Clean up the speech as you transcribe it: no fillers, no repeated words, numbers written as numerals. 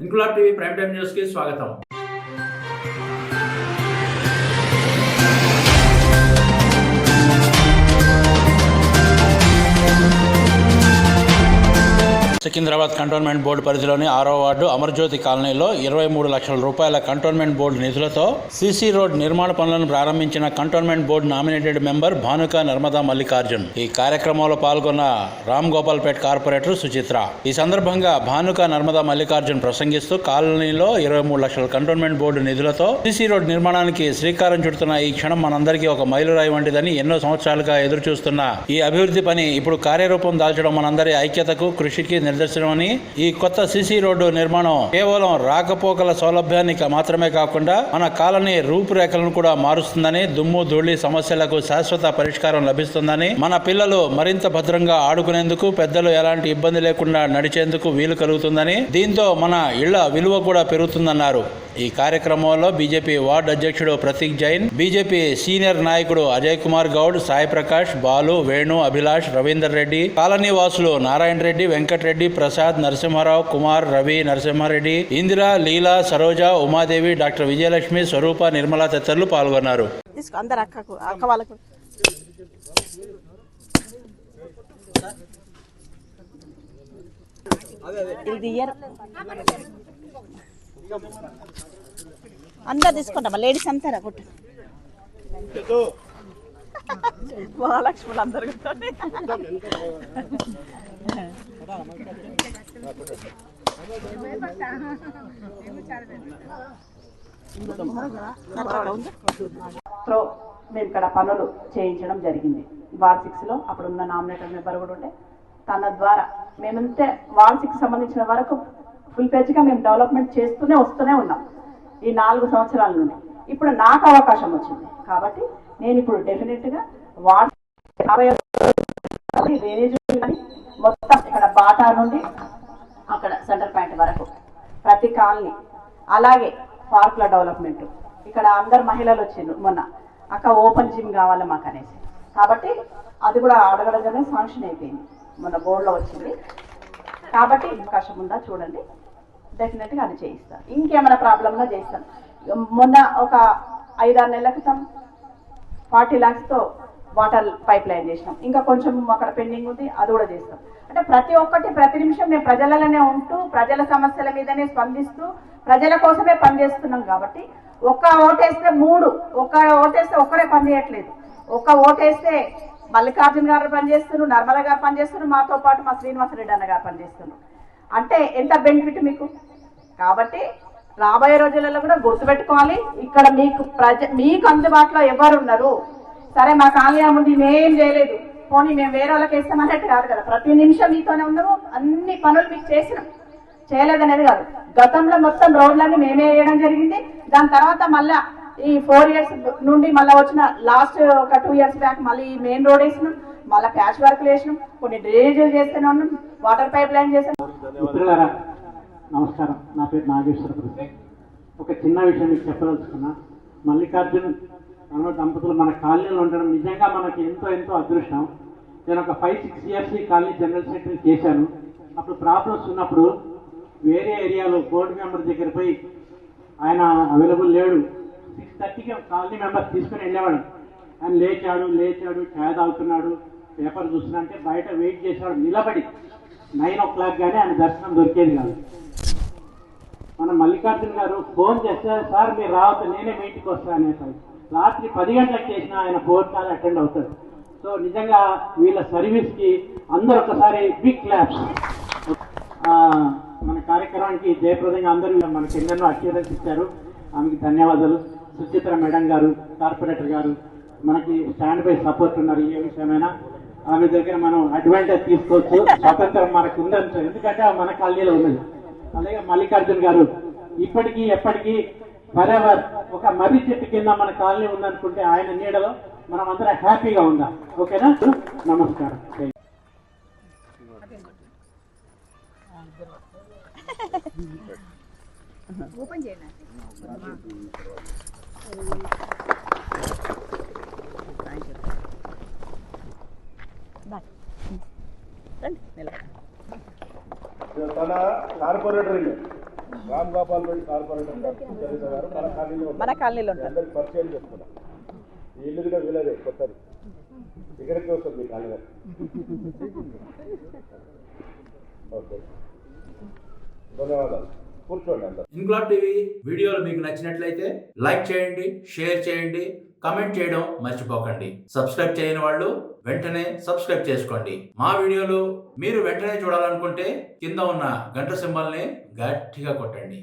Inquilab TV prime time news కి స్వాగతం. Secunderabad cantonment board పరిధిలోని 6వ వార్డు అమర్జ్యోతి కాలనీలో 23 లక్షల రూపాయల కంటోన్మెంట్ బోర్డు నిధులతో సీసీ రోడ్ నిర్మాణ పనులను ప్రారంభించిన cantonment board nominated member Bhanuka Narmada Mallikarjun. ఈ కార్యక్రమంలో పాల్గొన్న రామ్ గోపాల్పేట్ కార్పొరేటర్ సుచిత్ర. ఈ సందర్భంగా భానుక నర్మదా మల్లికార్జున్ ప్రసంగిస్తూ కాలనీలో 23 లక్షల కంటోన్మెంట్ బోర్డు నిధులతో సీసీ రోడ్ నిర్మాణానికి శ్రీకారం చుడుతున్న ఈ క్షణం మనందరికీ ఒక మైలురాయి వంటిదని, ఎన్నో సంవత్సరాలుగా ఎదురు చూస్తున్న ఈ అభివృద్ధి పని ఇప్పుడు కార్యరూపం దాల్చడం మనందరి ఐక్యతకు, కృషికి నిదర్శనమని, ఈ కొత్త సీసీ రోడ్డు నిర్మాణం కేవలం రాకపోకల సౌలభ్యానికి మాత్రమే కాకుండా మన కాలనీ రూపురేఖలను కూడా మారుస్తుందని, దుమ్ము ధూళి సమస్యలకు శాశ్వత పరిష్కారం లభిస్తుందని, మన పిల్లలు మరింత భద్రంగా ఆడుకునేందుకు, పెద్దలు ఎలాంటి ఇబ్బంది లేకుండా నడిచేందుకు వీలు కలుగుతుందని, దీంతో మన ఇళ్ల విలువ కూడా పెరుగుతుందన్నారు. ఈ కార్యక్రమంలో బీజేపీ వార్డు అధ్యక్షుడు ప్రతీక్ జైన్, బీజేపీ సీనియర్ నాయకుడు అజయ్ కుమార్ గౌడ్, సాయి ప్రకాష్, బాలు, వేణు, అభిలాష్, రవీందర్ రెడ్డి, కాలనీ వాసులు నారాయణ రెడ్డి, వెంకటరెడ్డి, ప్రసాద్, నరసింహారావు, కుమార్, రవి, నరసింహారెడ్డి, ఇందిరా, లీలా, సరోజ, ఉమాదేవి, డాక్టర్ విజయలక్ష్మి, స్వరూప, నిర్మల తదితరులు పాల్గొన్నారు. అందరు తీసుకుంటామా? లేడీస్ అంతారా కొట్టు మహాలక్ష్ములు అందరు మేము ఇక్కడ పనులు చేయించడం జరిగింది. వార్డ్ 6 లో అప్పుడున్న నామినేటెడ్ మెంబర్ కూడా ఉంటే తన ద్వారా మేమంతే వార్డ్ 6 సంబంధించిన వరకు ఫుల్ పేజ్గా మేము డెవలప్మెంట్ వస్తూనే ఉన్నాం ఈ 4 సంవత్సరాల నుండి. ఇప్పుడు నాకు అవకాశం వచ్చింది కాబట్టి నేను ఇప్పుడు డెఫినెట్గా వార్డ్ మొత్తం ఇక్కడ బాటా నుండి అక్కడ సెంటర్ పాయింట్ వరకు ప్రతి కాలనీ, అలాగే పార్కుల డెవలప్మెంట్, ఇక్కడ అందరు మహిళలు వచ్చిండ్రు మొన్న, అక్క ఓపెన్ జిమ్ కావాలి మాకు అనేసి, కాబట్టి అది కూడా అడగడగానే శాంక్షన్ అయిపోయింది, మొన్న బోర్డులో వచ్చింది. కాబట్టి అవకాశం ఉందా చూడండి, డెఫినెట్గా అది చేయిస్తాను. ఇంకేమైనా ప్రాబ్లంగా చేస్తాను. మొన్న ఒక 5-6 నెలల క్రితం 40 lakhsతో వాటర్ పైప్ లైన్ చేసినాం, ఇంకా కొంచెం అక్కడ పెండింగ్ ఉంది, అది కూడా చేస్తాం. అంటే ప్రతి నిమిషం మేము ప్రజలలోనే ఉంటూ ప్రజల సమస్యల మీదనే స్పందిస్తూ ప్రజల కోసమే పనిచేస్తున్నాం. కాబట్టి ఒక్క ఓటేస్తే 3, ఒక్క ఓటేస్తే ఒక్కరే పని చేయట్లేదు. ఒక్క ఓటేస్తే మల్లికార్జున్ గారు పనిచేస్తున్నారు, నర్మల గారు పనిచేస్తున్నారు, మాతో పాటు మా శ్రీనివాసరెడ్డి అన్న గారు పనిచేస్తున్నారు. అంటే ఎంత బెనిఫిట్ మీకు. కాబట్టి రాబోయే రోజులలో కూడా గుర్తుపెట్టుకోవాలి, ఇక్కడ మీకు అందుబాటులో ఎవరు ఉన్నారు. సరే మా కాలనీ ముందు మేమేం చేయలేదు, పోనీ మేము వేరే వాళ్ళకి వేస్తామన్నట్టు కాదు కదా, ప్రతి నిమిషం మీతోనే ఉన్నాము, అన్ని పనులు మీకు చేసినాం, చేయలేదనేది కాదు. గతంలో మొత్తం రోడ్లన్నీ మేమే వేయడం జరిగింది. దాని తర్వాత మళ్ళా ఈ 4 years నుండి మళ్ళీ వచ్చిన లాస్ట్ ఒక 2 years బ్యాక్ మళ్ళీ మెయిన్ రోడ్ వేసినాం, మళ్ళీ ప్యాచ్ వర్క్లు వేసినాం, కొన్ని డ్రైనేజీలు చేస్తూనే ఉన్నాం, వాటర్ పైప్ లైన్ చేసాం. నమస్కారం, నా పేరు నాగేశ్వర ప్రసాద్. ఒక చిన్న విషయం మీకు చెప్పదలుచుకున్నా. మల్లికార్జున్ దంపతులు మన కాలనీలో ఉండడం నిజంగా మనకి ఎంతో అదృష్టం. నేను ఒక 5-6 years ఈ కాలనీ జనరల్ సెక్రటరీ చేశాను. అప్పుడు ప్రాబ్లమ్స్ ఉన్నప్పుడు వేరే ఏరియాలో బోర్డు మెంబర్ దగ్గర పోయి ఆయన అవైలబుల్ లేడు, 6:30కి కాలనీ మెంబర్ తీసుకుని వెళ్ళేవాడు. ఆయన లేచాడు ఛాయ్ తాగుతున్నాడు, పేపర్ చూస్తున్నా అంటే బయట వెయిట్ చేసేవాడు నిలబడి. 9 o'clock కానీ ఆయన దర్శనం దొరికేది కాదు. మన మల్లికార్జున్ గారు ఫోన్ చేస్తే, సార్ మీరు రావద్దు, నేనే మీ ఇంటికి వస్తాను అనేసారి. రాత్రి 10 గంటలకు చేసినా ఆయన ఫోన్ కాల్ అటెండ్ అవుతాడు. సో నిజంగా వీళ్ళ సర్వీస్కి అందరూ ఒకసారి బిగ్ క్లాప్స్. మన కార్యక్రమానికి జయప్రదంగా అందరూ మనకి ఎన్నెన్నో అష్యూరెన్స్ ఇచ్చారు, ఆమెకి ధన్యవాదాలు. సుచిత్ర మేడం గారు, కార్పొరేటర్ గారు మనకి స్టాండ్ బై సపోర్ట్ ఉన్నారు. ఏ విషయమైనా ఆమె దగ్గర మనం అడ్వాంటేజ్ తీసుకోవచ్చు, స్వతంత్రం మనకు ఉందని, ఎందుకంటే మన కాలనీలో ఉన్నది. అలాగే మల్లికార్జున్ గారు ఇప్పటికీ ఎప్పటికీ ఫరెవర్ ఒక మర్రి చెట్టు కింద మన కాలనీ ఉందనుకుంటే ఆయన నీడలో మనం అందరం హ్యాపీగా ఉందాం. ఓకేనా? నమస్కారం. ఓపెన్ చేయండి. బాయ్ రండి నిలబడండి. తన కార్పొరేటర్ ఇల్లు రామ్ గోపాల్ రెడ్డి కార్పొరేటర్ గారు మన కాలనీలో మన కాలనీలో ఉంటారు. అందరికి పరిచయం చేస్తున్నాం. ఈ ఇల్లు కూడా వీలదే కొత్తది, ఇక్కడికి వస్తుంది మీ కాలనీ. ఓకే, ధన్యవాదాలు. కూర్చోండి అందరు. ఇంక్లాబ్ టీవీ వీడియోలు మీకు నచ్చినట్లయితే లైక్ చేయండి, షేర్ చేయండి, కమెంట్ చేయడం మర్చిపోకండి. సబ్స్క్రైబ్ చేయని వాళ్ళు వెంటనే సబ్స్క్రైబ్ చేసుకోండి. మా వీడియోలు మీరు వెంటనే చూడాలనుకుంటే కింద ఉన్న గంట సింబల్ని గట్టిగా కొట్టండి.